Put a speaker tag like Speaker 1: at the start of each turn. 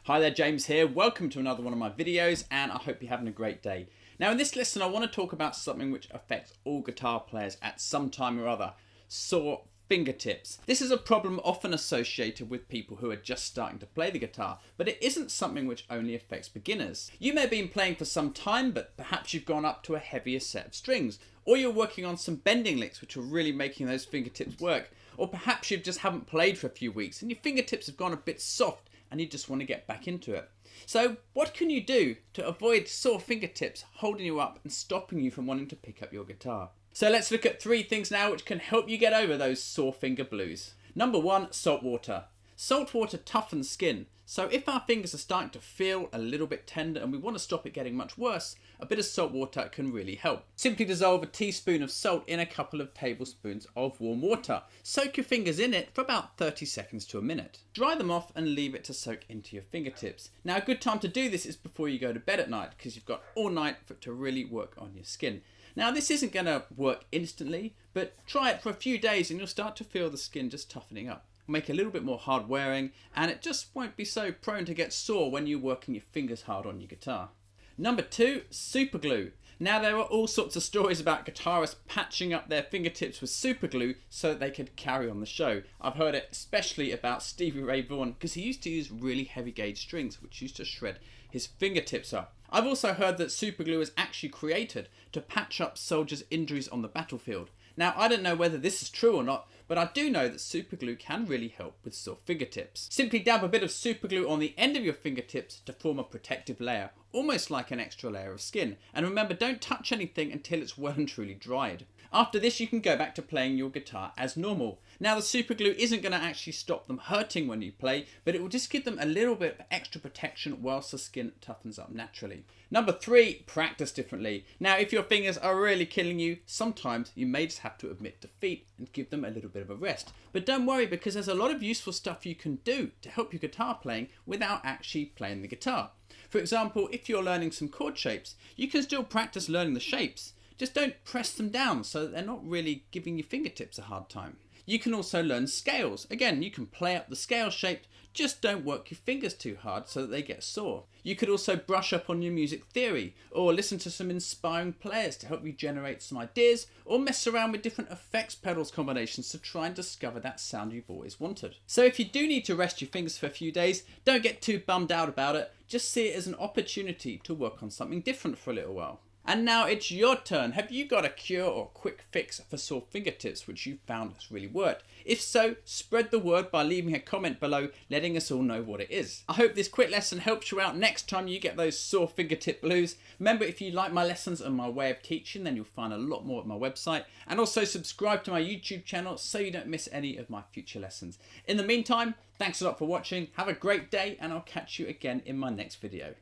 Speaker 1: Hi there, James here. Welcome to another one of my videos, and I hope you're having a great day. Now in this lesson I want to talk about something which affects all guitar players at some time or other: sore fingertips. This is a problem often associated with people who are just starting to play the guitar, but it isn't something which only affects beginners. You may have been playing for some time, but perhaps you've gone up to a heavier set of strings, or you're working on some bending licks which are really making those fingertips work, or perhaps you just haven't played for a few weeks and your fingertips have gone a bit soft and you just want to get back into it. So what can you do to avoid sore fingertips holding you up and stopping you from wanting to pick up your guitar? So let's look at 3 things now which can help you get over those sore finger blues. Number 1, salt water. Salt water toughens skin, so if our fingers are starting to feel a little bit tender and we want to stop it getting much worse, a bit of salt water can really help. Simply dissolve a teaspoon of salt in a couple of tablespoons of warm water. Soak your fingers in it for about 30 seconds to a minute. Dry them off and leave it to soak into your fingertips. Now a good time to do this is before you go to bed at night, because you've got all night for it to really work on your skin. Now this isn't going to work instantly, but try it for a few days and you'll start to feel the skin just toughening up. Make it a little bit more hard wearing, and it just won't be so prone to get sore when you're working your fingers hard on your guitar. Number 2, superglue. Now there are all sorts of stories about guitarists patching up their fingertips with superglue so that they could carry on the show. I've heard it especially about Stevie Ray Vaughan, because he used to use really heavy gauge strings which used to shred his fingertips up. I've also heard that superglue was actually created to patch up soldiers' injuries on the battlefield. Now I don't know whether this is true or not, but I do know that superglue can really help with sore fingertips. Simply dab a bit of superglue on the end of your fingertips to form a protective layer, almost like an extra layer of skin. And remember, don't touch anything until it's well and truly dried. After this you can go back to playing your guitar as normal. Now the superglue isn't going to actually stop them hurting when you play, but it will just give them a little bit of extra protection whilst the skin toughens up naturally. Number 3, practice differently. Now if your fingers are really killing you, sometimes you may just have to admit defeat and give them a little bit of a rest. But don't worry, because there's a lot of useful stuff you can do to help your guitar playing without actually playing the guitar. For example, if you're learning some chord shapes, you can still practice learning the shapes. Just don't press them down so that they're not really giving your fingertips a hard time. You can also learn scales. Again, you can play up the scale shape, just don't work your fingers too hard so that they get sore. You could also brush up on your music theory, or listen to some inspiring players to help you generate some ideas, or mess around with different effects pedals combinations to try and discover that sound you've always wanted. So if you do need to rest your fingers for a few days, don't get too bummed out about it. Just see it as an opportunity to work on something different for a little while. And now it's your turn. Have you got a cure or quick fix for sore fingertips which you found has really worked? If so, spread the word by leaving a comment below, letting us all know what it is. I hope this quick lesson helps you out next time you get those sore fingertip blues. Remember, if you like my lessons and my way of teaching, then you'll find a lot more at my website. And also subscribe to my YouTube channel so you don't miss any of my future lessons. In the meantime, thanks a lot for watching. Have a great day, and I'll catch you again in my next video.